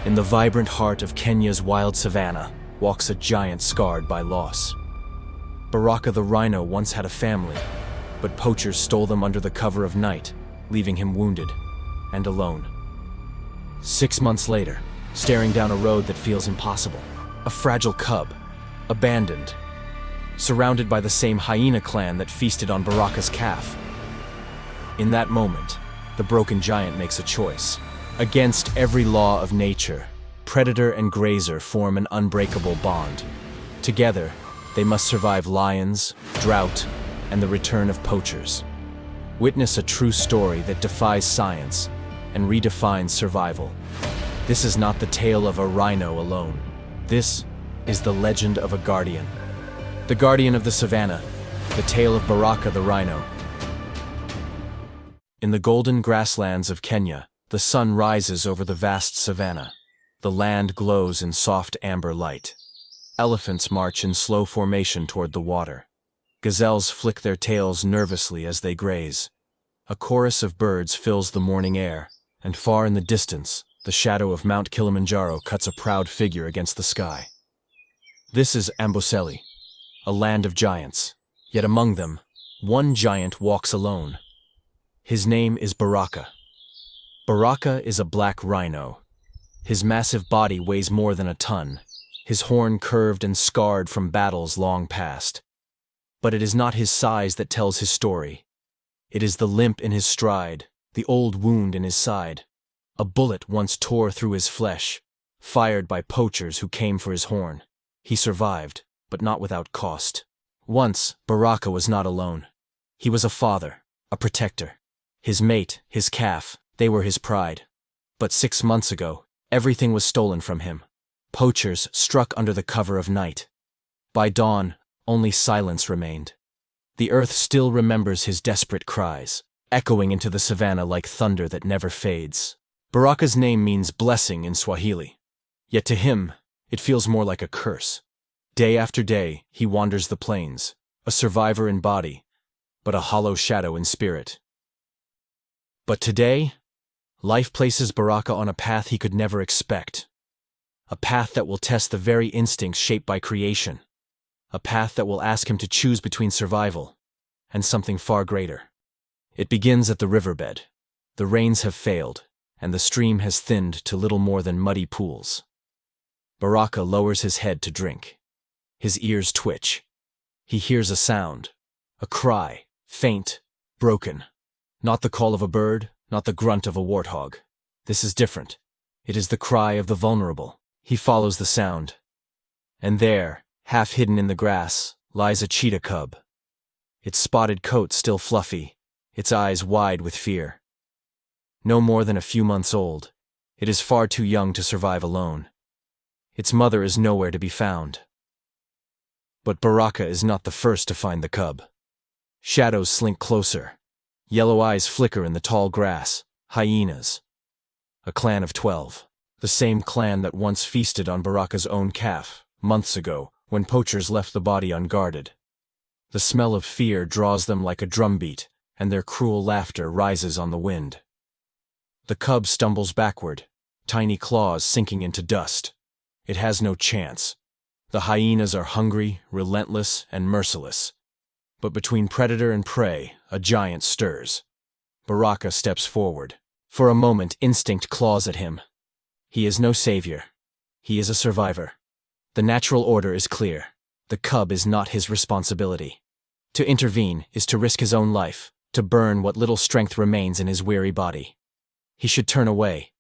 In the vibrant heart of Kenya's wild savanna walks a giant scarred by loss. Baraka the rhino once had a family, but poachers stole them under the cover of night, leaving him wounded and alone. 6 months later, staring down a road that feels impossible, a fragile cub, abandoned, surrounded by the same hyena clan that feasted on Baraka's calf. In that moment, the broken giant makes a choice. Against every law of nature, predator and grazer form an unbreakable bond. Together, they must survive lions, drought, and the return of poachers. Witness a true story that defies science and redefines survival. This is not the tale of a rhino alone. This is the legend of a guardian. The guardian of the savanna, the tale of Baraka the rhino. In the golden grasslands of Kenya, the sun rises over the vast savanna. The land glows in soft amber light. Elephants march in slow formation toward the water. Gazelles flick their tails nervously as they graze. A chorus of birds fills the morning air, and far in the distance, the shadow of Mount Kilimanjaro cuts a proud figure against the sky. This is Amboseli, a land of giants, yet among them, one giant walks alone. His name is Baraka. Baraka is a black rhino. His massive body weighs more than a ton, his horn curved and scarred from battles long past. But it is not his size that tells his story. It is the limp in his stride, the old wound in his side. A bullet once tore through his flesh, fired by poachers who came for his horn. He survived, but not without cost. Once, Baraka was not alone. He was a father, a protector. His mate, his calf, they were his pride. But 6 months ago, everything was stolen from him. Poachers struck under the cover of night. By dawn, only silence remained. The earth still remembers his desperate cries, echoing into the savanna like thunder that never fades. Baraka's name means blessing in Swahili. Yet to him, it feels more like a curse. Day after day, he wanders the plains, a survivor in body, but a hollow shadow in spirit. But today, life places Baraka on a path he could never expect. A path that will test the very instincts shaped by creation. A path that will ask him to choose between survival and something far greater. It begins at the riverbed. The rains have failed, and the stream has thinned to little more than muddy pools. Baraka lowers his head to drink. His ears twitch. He hears a sound, a cry, faint, broken. Not the call of a bird, not the grunt of a warthog. This is different. It is the cry of the vulnerable. He follows the sound. And there, half hidden in the grass, lies a cheetah cub. Its spotted coat still fluffy, its eyes wide with fear. No more than a few months old, it is far too young to survive alone. Its mother is nowhere to be found. But Baraka is not the first to find the cub. Shadows slink closer. Yellow eyes flicker in the tall grass. Hyenas. A clan of 12. The same clan that once feasted on Baraka's own calf, months ago, when poachers left the body unguarded. The smell of fear draws them like a drumbeat, and their cruel laughter rises on the wind. The cub stumbles backward, tiny claws sinking into dust. It has no chance. The hyenas are hungry, relentless, and merciless. But between predator and prey, a giant stirs. Baraka steps forward. For a moment, instinct claws at him. He is no savior. He is a survivor. The natural order is clear. The cub is not his responsibility. To intervene is to risk his own life, to burn what little strength remains in his weary body. He should turn away.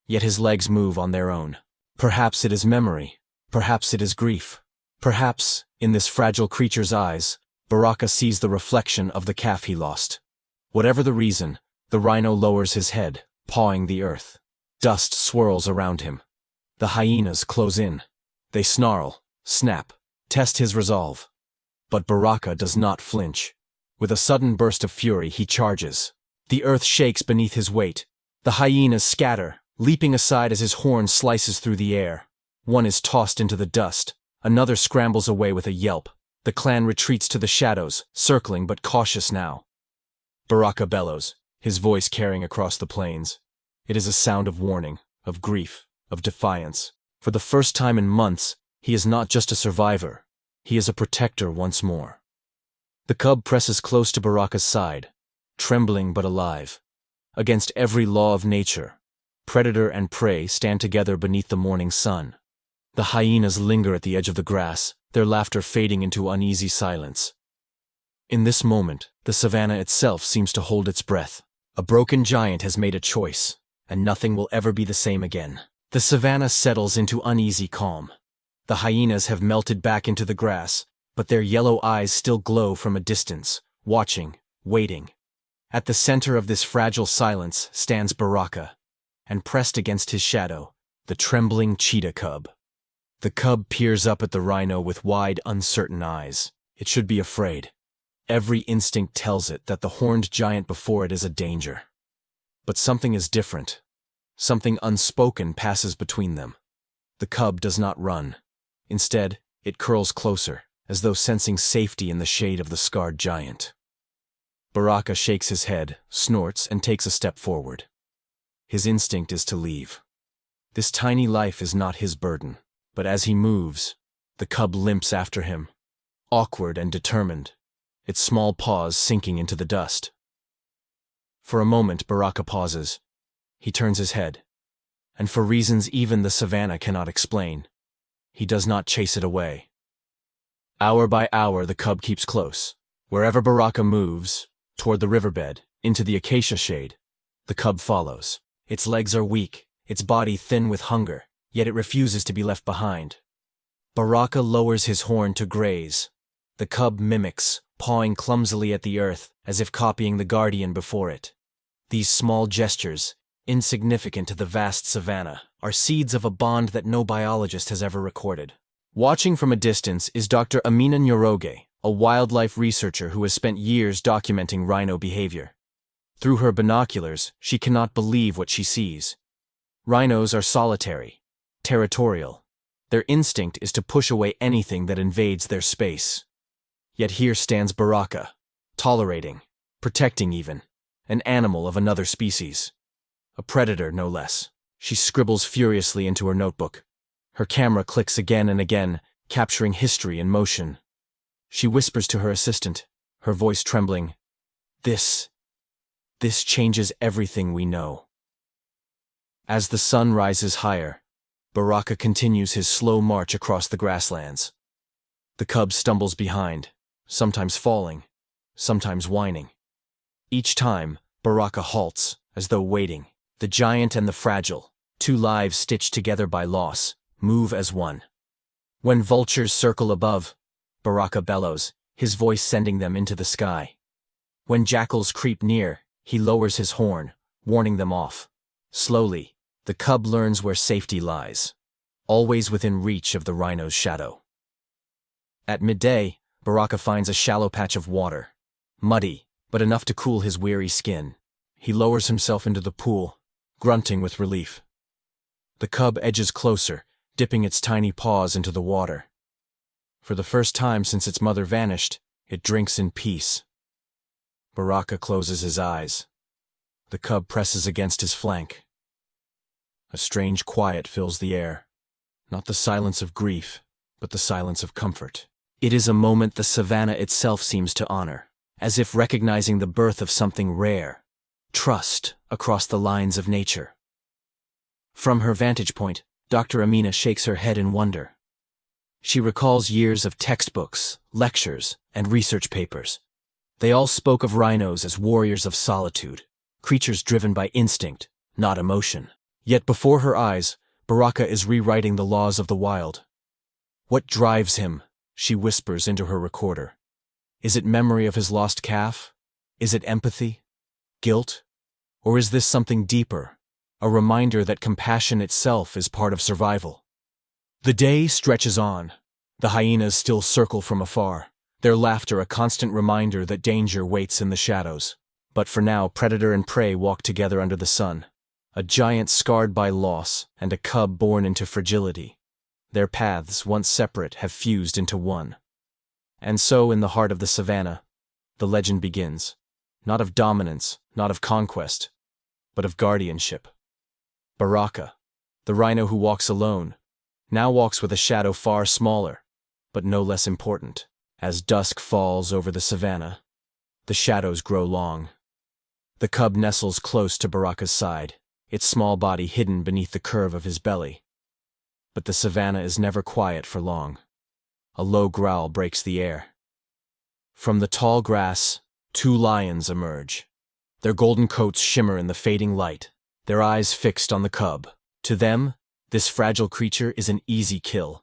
Yet his legs move on their own. Perhaps it is memory. Perhaps it is grief. Perhaps, in this fragile creature's eyes, Baraka sees the reflection of the calf he lost. Whatever the reason, the rhino lowers his head, pawing the earth. Dust swirls around him. The hyenas close in. They snarl, snap, test his resolve. But Baraka does not flinch. With a sudden burst of fury, he charges. The earth shakes beneath his weight. The hyenas scatter, leaping aside as his horn slices through the air. One is tossed into the dust. Another scrambles away with a yelp. The clan retreats to the shadows, circling but cautious now. Baraka bellows, his voice carrying across the plains. It is a sound of warning, of grief, of defiance. For the first time in months, he is not just a survivor, he is a protector once more. The cub presses close to Baraka's side, trembling but alive. Against every law of nature, predator and prey stand together beneath the morning sun. The hyenas linger at the edge of the grass, their laughter fading into uneasy silence. In this moment, the savanna itself seems to hold its breath. A broken giant has made a choice, and nothing will ever be the same again. The savanna settles into uneasy calm. The hyenas have melted back into the grass, but their yellow eyes still glow from a distance, watching, waiting. At the center of this fragile silence stands Baraka, and pressed against his shadow, the trembling cheetah cub. The cub peers up at the rhino with wide, uncertain eyes. It should be afraid. Every instinct tells it that the horned giant before it is a danger. But something is different. Something unspoken passes between them. The cub does not run. Instead, it curls closer, as though sensing safety in the shade of the scarred giant. Baraka shakes his head, snorts, and takes a step forward. His instinct is to leave. This tiny life is not his burden, but as he moves, the cub limps after him, awkward and determined, its small paws sinking into the dust. For a moment, Baraka pauses. He turns his head, and for reasons even the savanna cannot explain, he does not chase it away. Hour by hour, the cub keeps close. Wherever Baraka moves, toward the riverbed, into the acacia shade, the cub follows. Its legs are weak, its body thin with hunger, yet it refuses to be left behind. Baraka lowers his horn to graze. The cub mimics, pawing clumsily at the earth, as if copying the guardian before it. These small gestures, insignificant to the vast savanna, are seeds of a bond that no biologist has ever recorded. Watching from a distance is Dr. Amina Njoroge, a wildlife researcher who has spent years documenting rhino behavior. Through her binoculars, she cannot believe what she sees. Rhinos are solitary, territorial. Their instinct is to push away anything that invades their space. Yet here stands Baraka, tolerating, protecting even, an animal of another species. A predator, no less. She scribbles furiously into her notebook. Her camera clicks again and again, capturing history in motion. She whispers to her assistant, her voice trembling, This changes everything we know." As the sun rises higher, Baraka continues his slow march across the grasslands. The cub stumbles behind, sometimes falling, sometimes whining. Each time, Baraka halts, as though waiting. The giant and the fragile, two lives stitched together by loss, move as one. When vultures circle above, Baraka bellows, his voice sending them into the sky. When jackals creep near, he lowers his horn, warning them off. Slowly, the cub learns where safety lies, always within reach of the rhino's shadow. At midday, Baraka finds a shallow patch of water, muddy, but enough to cool his weary skin. He lowers himself into the pool, grunting with relief. The cub edges closer, dipping its tiny paws into the water. For the first time since its mother vanished, it drinks in peace. Baraka closes his eyes. The cub presses against his flank. A strange quiet fills the air. Not the silence of grief, but the silence of comfort. It is a moment the savanna itself seems to honor, as if recognizing the birth of something rare. Trust across the lines of nature. From her vantage point, Dr. Amina shakes her head in wonder. She recalls years of textbooks, lectures, and research papers. They all spoke of rhinos as warriors of solitude, creatures driven by instinct, not emotion. Yet before her eyes, Baraka is rewriting the laws of the wild. What drives him? She whispers into her recorder. Is it memory of his lost calf? Is it empathy? Guilt? Or is this something deeper, a reminder that compassion itself is part of survival? The day stretches on. The hyenas still circle from afar, their laughter a constant reminder that danger waits in the shadows. But for now, predator and prey walk together under the sun. A giant scarred by loss and a cub born into fragility. Their paths, once separate, have fused into one. And so, in the heart of the savanna, the legend begins. Not of dominance, not of conquest, but of guardianship. Baraka, The rhino who walks alone now walks with a shadow far smaller, but no less important. As dusk falls over the savanna, the shadows grow long. The cub nestles close to Baraka's side, its small body hidden beneath the curve of his belly. But the savanna is never quiet for long. A low growl breaks the air. From the tall grass, two lions emerge. Their golden coats shimmer in the fading light, their eyes fixed on the cub. To them, this fragile creature is an easy kill.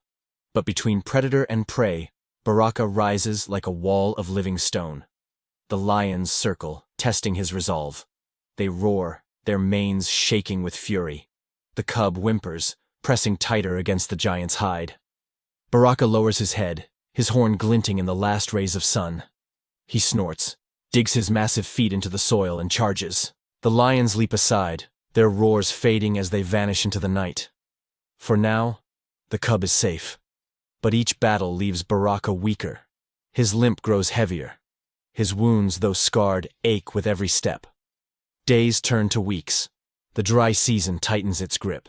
But between predator and prey, Baraka rises like a wall of living stone. The lions circle, testing his resolve. They roar, their manes shaking with fury. The cub whimpers, pressing tighter against the giant's hide. Baraka lowers his head, his horn glinting in the last rays of sun. He snorts, digs his massive feet into the soil and charges. The lions leap aside, their roars fading as they vanish into the night. For now, the cub is safe. But each battle leaves Baraka weaker. His limp grows heavier. His wounds, though scarred, ache with every step. Days turn to weeks. The dry season tightens its grip.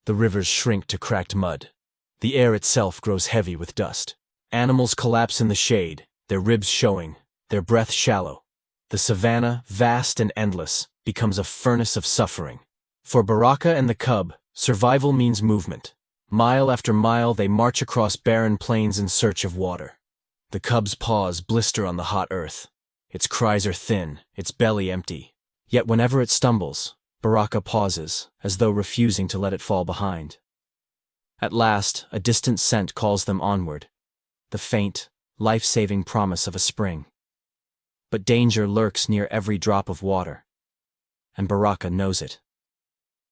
The rivers shrink to cracked mud. The air itself grows heavy with dust. Animals collapse in the shade, their ribs showing, their breath shallow. The savanna, vast and endless, becomes a furnace of suffering. For Baraka and the cub, survival means movement. Mile after mile they march across barren plains in search of water. The cub's paws blister on the hot earth. Its cries are thin, its belly empty. Yet whenever it stumbles, Baraka pauses, as though refusing to let it fall behind. At last, a distant scent calls them onward, the faint, life-saving promise of a spring. But danger lurks near every drop of water, and Baraka knows it.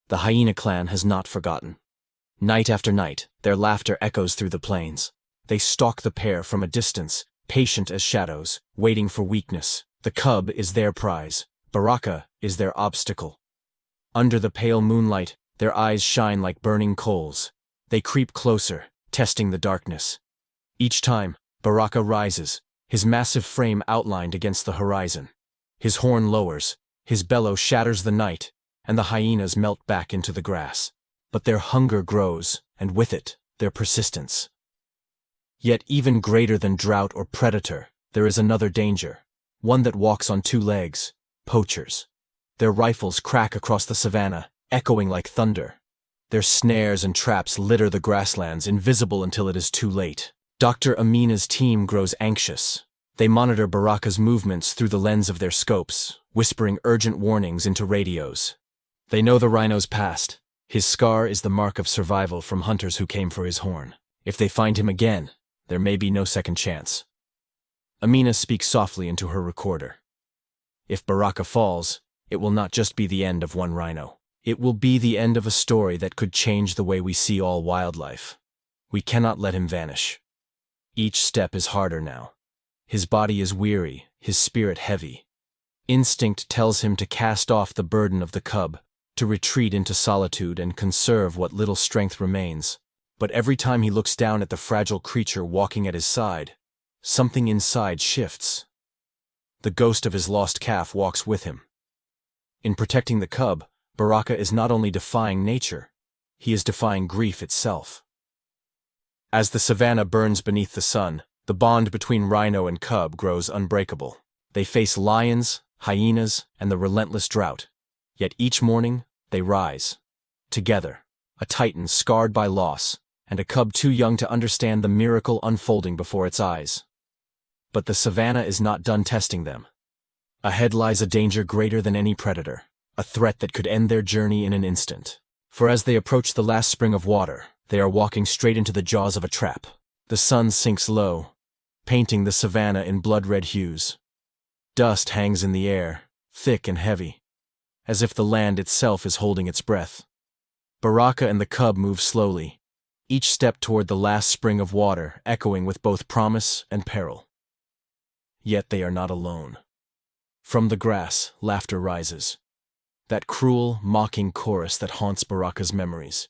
The Hyena clan has not forgotten. Night after night, their laughter echoes through the plains. They stalk the pair from a distance, patient as shadows, waiting for weakness. The cub is their prize. Baraka is their obstacle. Under the pale moonlight, their eyes shine like burning coals. They creep closer, testing the darkness. Each time, Baraka rises, his massive frame outlined against the horizon. His horn lowers, his bellow shatters the night, and the hyenas melt back into the grass. But their hunger grows, and with it, their persistence. Yet even greater than drought or predator, there is another danger, one that walks on two legs: poachers. Their rifles crack across the savanna, echoing like thunder. Their snares and traps litter the grasslands, invisible until it is too late. Dr. Amina's team grows anxious. They monitor Baraka's movements through the lens of their scopes, whispering urgent warnings into radios. They know the rhino's past. His scar is the mark of survival from hunters who came for his horn. If they find him again, there may be no second chance. Amina speaks softly into her recorder. If Baraka falls, it will not just be the end of one rhino. It will be the end of a story that could change the way we see all wildlife. We cannot let him vanish. Each step is harder now. His body is weary, his spirit heavy. Instinct tells him to cast off the burden of the cub, to retreat into solitude and conserve what little strength remains. But every time he looks down at the fragile creature walking at his side, something inside shifts. The ghost of his lost calf walks with him. In protecting the cub, Baraka is not only defying nature, he is defying grief itself. As the savanna burns beneath the sun, the bond between rhino and cub grows unbreakable. They face lions, hyenas, and the relentless drought. Yet each morning, they rise. Together, a titan scarred by loss, and a cub too young to understand the miracle unfolding before its eyes. But the savanna is not done testing them. Ahead lies a danger greater than any predator, a threat that could end their journey in an instant. For as they approach the last spring of water, they are walking straight into the jaws of a trap. The sun sinks low, painting the savanna in blood-red hues. Dust hangs in the air, thick and heavy, as if the land itself is holding its breath. Baraka and the cub move slowly, each step toward the last spring of water echoing with both promise and peril. Yet they are not alone. From the grass, laughter rises. That cruel, mocking chorus that haunts Baraka's memories.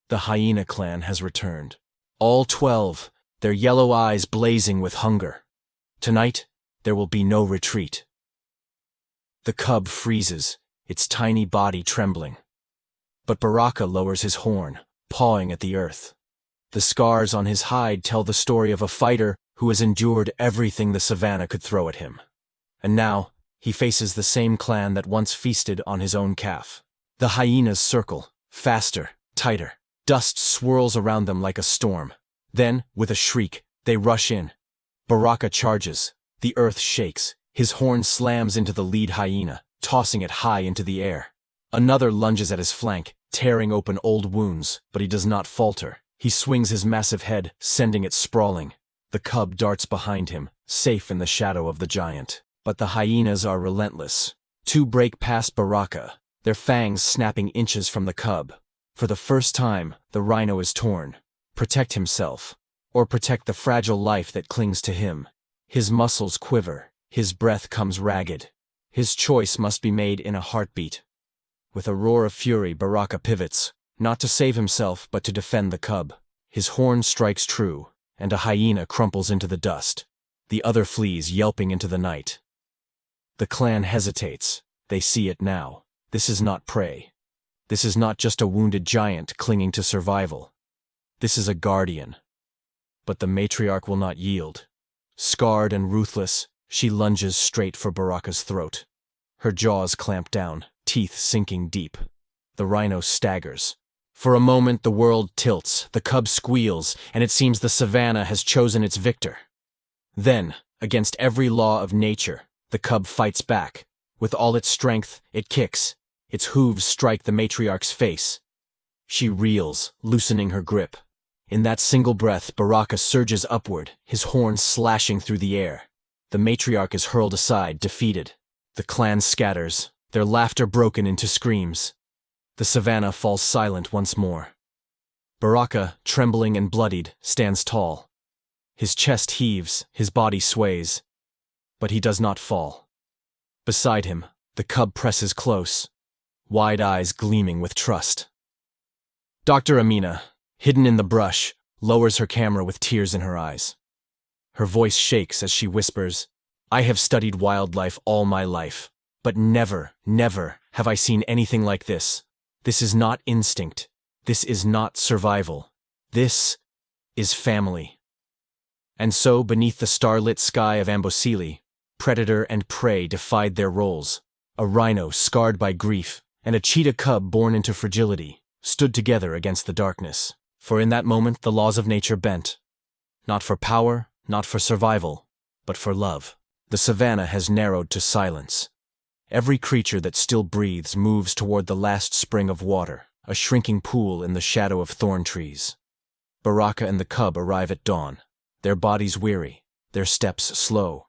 The Hyena clan has returned. All 12, their yellow eyes blazing with hunger. Tonight, there will be no retreat. The cub freezes, its tiny body trembling. But Baraka lowers his horn, pawing at the earth. The scars on his hide tell the story of a fighter who has endured everything the Savanna could throw at him. And now, he faces the same clan that once feasted on his own calf. The hyenas circle, faster, tighter. Dust swirls around them like a storm. Then, with a shriek, they rush in. Baraka charges. The earth shakes. His horn slams into the lead hyena, tossing it high into the air. Another lunges at his flank, tearing open old wounds, but he does not falter. He swings his massive head, sending it sprawling. The cub darts behind him, safe in the shadow of the giant. But the hyenas are relentless. Two break past Baraka, their fangs snapping inches from the cub. For the first time, the rhino is torn. Protect himself, or protect the fragile life that clings to him. His muscles quiver, his breath comes ragged. His choice must be made in a heartbeat. With a roar of fury, Baraka pivots, not to save himself but to defend the cub. His horn strikes true, and a hyena crumples into the dust. The other flees, yelping into the night. The clan hesitates. They see it now. This is not prey. This is not just a wounded giant clinging to survival. This is a guardian. But the matriarch will not yield. Scarred and ruthless, she lunges straight for Baraka's throat. Her jaws clamp down, teeth sinking deep. The rhino staggers. For a moment the world tilts, the cub squeals, and it seems the Savanna has chosen its victor. Then, against every law of nature, the cub fights back. With all its strength, it kicks. Its hooves strike the matriarch's face. She reels, loosening her grip. In that single breath, Baraka surges upward, his horn slashing through the air. The matriarch is hurled aside, defeated. The clan scatters, their laughter broken into screams. The Savanna falls silent once more. Baraka, trembling and bloodied, stands tall. His chest heaves, his body sways. But he does not fall. Beside him, the cub presses close, wide eyes gleaming with trust. Dr. Amina, hidden in the brush, lowers her camera with tears in her eyes. Her voice shakes as she whispers, "I have studied wildlife all my life, but never, never have I seen anything like this. This is not instinct. This is not survival. This is family." And so, beneath the starlit sky of Ambosili, predator and prey defied their roles. A rhino scarred by grief, and a cheetah cub born into fragility, stood together against the darkness. For in that moment the laws of nature bent. Not for power, not for survival, but for love. The Savanna has narrowed to silence. Every creature that still breathes moves toward the last spring of water, a shrinking pool in the shadow of thorn trees. Baraka and the cub arrive at dawn, their bodies weary, their steps slow.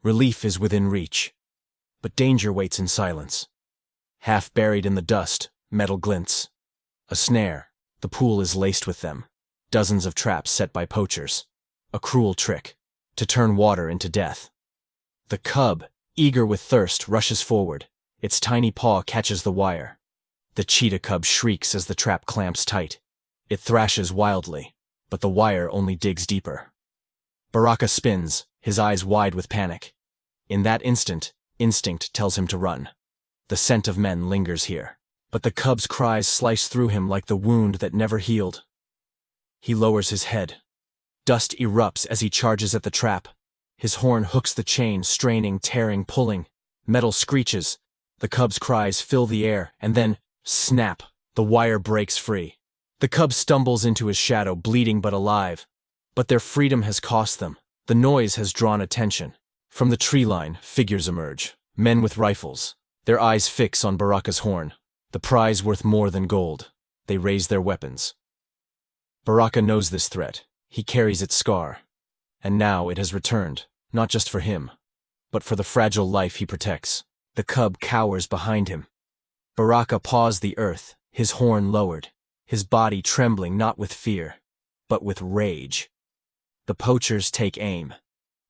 Relief is within reach, but danger waits in silence. Half buried in the dust, metal glints. A snare, the pool is laced with them. Dozens of traps set by poachers. A cruel trick, to turn water into death. The cub, eager with thirst, rushes forward. Its tiny paw catches the wire. The cheetah cub shrieks as the trap clamps tight. It thrashes wildly, but the wire only digs deeper. Baraka spins, his eyes wide with panic. In that instant, instinct tells him to run. The scent of men lingers here, but the cub's cries slice through him like the wound that never healed. He lowers his head. Dust erupts as he charges at the trap. His horn hooks the chain, straining, tearing, pulling. Metal screeches. The cub's cries fill the air, and then, snap, the wire breaks free. The cub stumbles into his shadow, bleeding but alive. But their freedom has cost them. The noise has drawn attention. From the tree line, figures emerge. Men with rifles. Their eyes fix on Baraka's horn. The prize worth more than gold. They raise their weapons. Baraka knows this threat. He carries its scar. And now it has returned, not just for him, but for the fragile life he protects. The cub cowers behind him. Baraka paws the earth, his horn lowered, his body trembling not with fear, but with rage. The poachers take aim.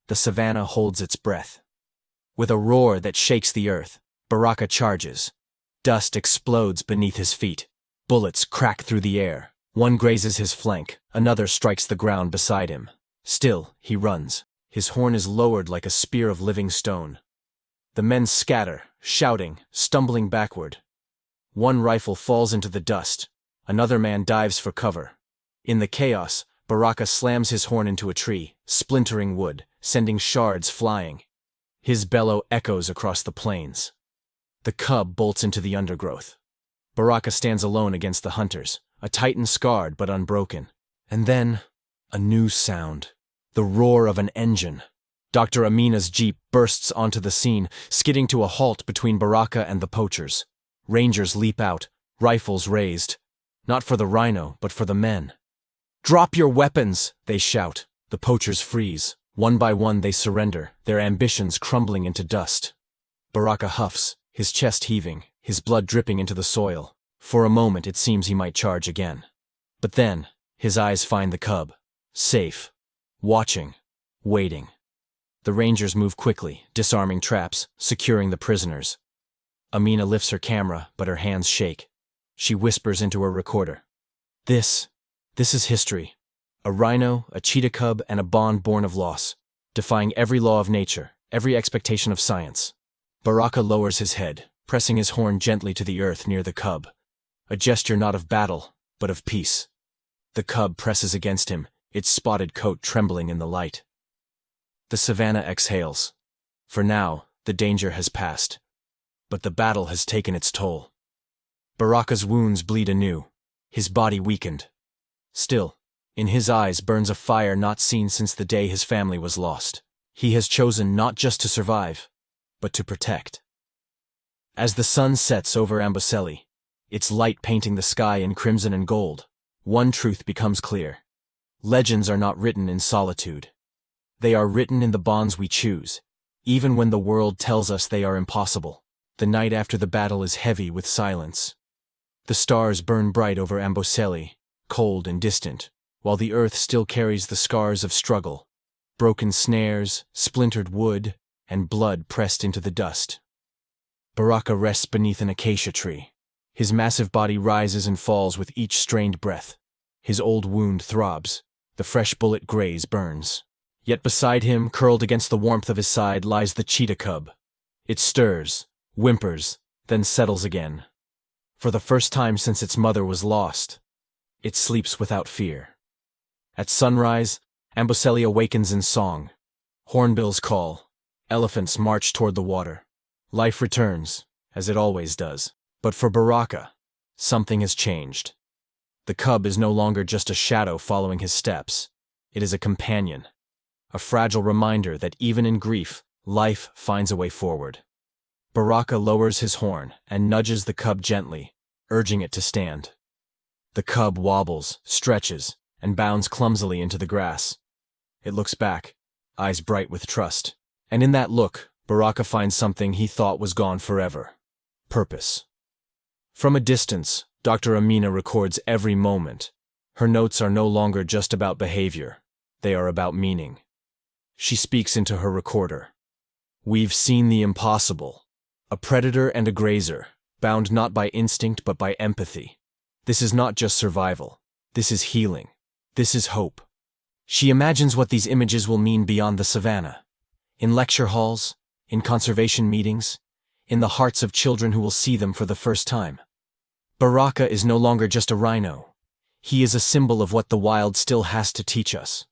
The Savanna holds its breath. With a roar that shakes the earth, Baraka charges. Dust explodes beneath his feet. Bullets crack through the air. One grazes his flank, another strikes the ground beside him. Still, he runs. His horn is lowered like a spear of living stone. The men scatter, shouting, stumbling backward. One rifle falls into the dust. Another man dives for cover. In the chaos, Baraka slams his horn into a tree, splintering wood, sending shards flying. His bellow echoes across the plains. The cub bolts into the undergrowth. Baraka stands alone against the hunters, a titan scarred but unbroken. And then, a new sound. The roar of an engine. Dr. Amina's jeep bursts onto the scene, skidding to a halt between Baraka and the poachers. Rangers leap out, rifles raised. Not for the Rhino, but for the men. "Drop your weapons!" they shout. The poachers freeze. One by one they surrender, their ambitions crumbling into dust. Baraka huffs, his chest heaving, his blood dripping into the soil. For a moment it seems he might charge again. But then, his eyes find the cub. Safe. Watching. Waiting. The Rangers move quickly, disarming traps, securing the prisoners. Amina lifts her camera, but her hands shake. She whispers into her recorder. This is history. A rhino, a cheetah cub, and a bond born of loss, defying every law of nature, every expectation of science. Baraka lowers his head, pressing his horn gently to the earth near the cub. A gesture not of battle, but of peace. The cub presses against him, its spotted coat trembling in the light. The Savanna exhales. For now, the danger has passed. But the battle has taken its toll. Baraka's wounds bleed anew, his body weakened. Still, in his eyes burns a fire not seen since the day his family was lost. He has chosen not just to survive, but to protect. As the sun sets over Amboseli, its light painting the sky in crimson and gold, one truth becomes clear. Legends are not written in solitude. They are written in the bonds we choose, even when the world tells us they are impossible. The night after the battle is heavy with silence. The stars burn bright over Amboseli, cold and distant, while the earth still carries the scars of struggle, broken snares, splintered wood, and blood pressed into the dust. Baraka rests beneath an acacia tree. His massive body rises and falls with each strained breath. His old wound throbs. The fresh bullet graze burns. Yet beside him, curled against the warmth of his side, lies the cheetah cub. It stirs, whimpers, then settles again. For the first time since its mother was lost, it sleeps without fear. At sunrise, Amboseli awakens in song. Hornbills call. Elephants march toward the water. Life returns, as it always does. But for Baraka, something has changed. The cub is no longer just a shadow following his steps. It is a companion. A fragile reminder that even in grief, life finds a way forward. Baraka lowers his horn and nudges the cub gently, urging it to stand. The cub wobbles, stretches, and bounds clumsily into the grass. It looks back, eyes bright with trust. And in that look, Baraka finds something he thought was gone forever. Purpose. From a distance, Dr. Amina records every moment. Her notes are no longer just about behavior. They are about meaning. She speaks into her recorder. We've seen the impossible. A predator and a grazer, bound not by instinct but by empathy. This is not just survival. This is healing. This is hope. She imagines what these images will mean beyond the savannah. In lecture halls, in conservation meetings, in the hearts of children who will see them for the first time. Baraka is no longer just a rhino. He is a symbol of what the wild still has to teach us.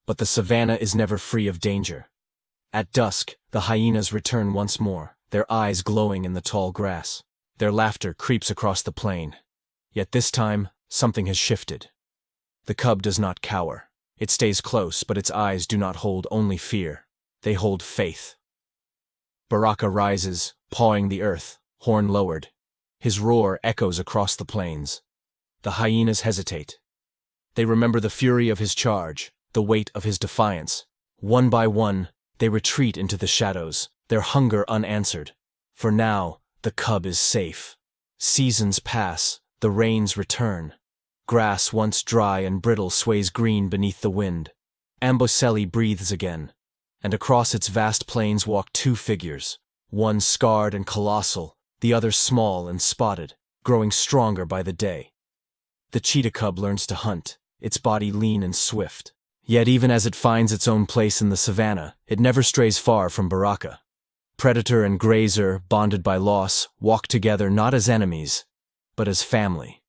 But the savannah is never free of danger. At dusk, the hyenas return once more, their eyes glowing in the tall grass. Their laughter creeps across the plain. Yet this time, something has shifted. The cub does not cower. It stays close, but its eyes do not hold only fear. They hold faith. Baraka rises, pawing the earth, horn lowered. His roar echoes across the plains. The hyenas hesitate. They remember the fury of his charge, the weight of his defiance. One by one, they retreat into the shadows, their hunger unanswered. For now, the cub is safe. Seasons pass, the rains return. Grass once dry and brittle sways green beneath the wind. Amboseli breathes again, and across its vast plains walk two figures, one scarred and colossal, the other small and spotted, growing stronger by the day. The cheetah cub learns to hunt, its body lean and swift. Yet even as it finds its own place in the savannah, it never strays far from Baraka. Predator and grazer, bonded by loss, walk together not as enemies, but as family.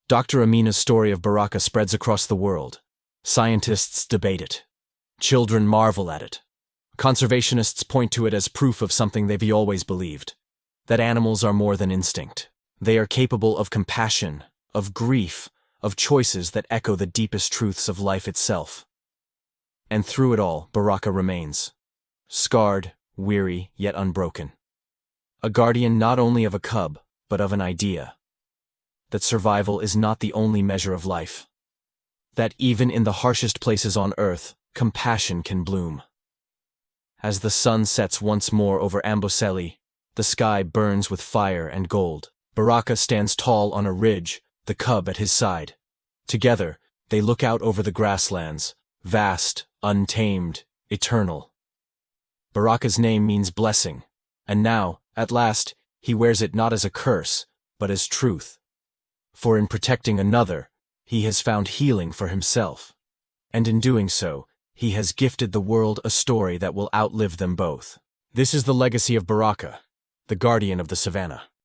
Dr. Amina's story of Baraka spreads across the world. Scientists debate it. Children marvel at it. Conservationists point to it as proof of something they've always believed, that animals are more than instinct. They are capable of compassion, of grief, of choices that echo the deepest truths of life itself. And through it all, Baraka remains. Scarred, weary, yet unbroken. A guardian not only of a cub, but of an idea. That survival is not the only measure of life. That even in the harshest places on earth, compassion can bloom. As the sun sets once more over Amboseli, the sky burns with fire and gold. Baraka stands tall on a ridge, the cub at his side. Together, they look out over the grasslands, vast, untamed, eternal. Baraka's name means blessing, and now, at last, he wears it not as a curse, but as truth. For in protecting another, he has found healing for himself. And in doing so, he has gifted the world a story that will outlive them both. This is the legacy of Baraka, the guardian of the Savanna.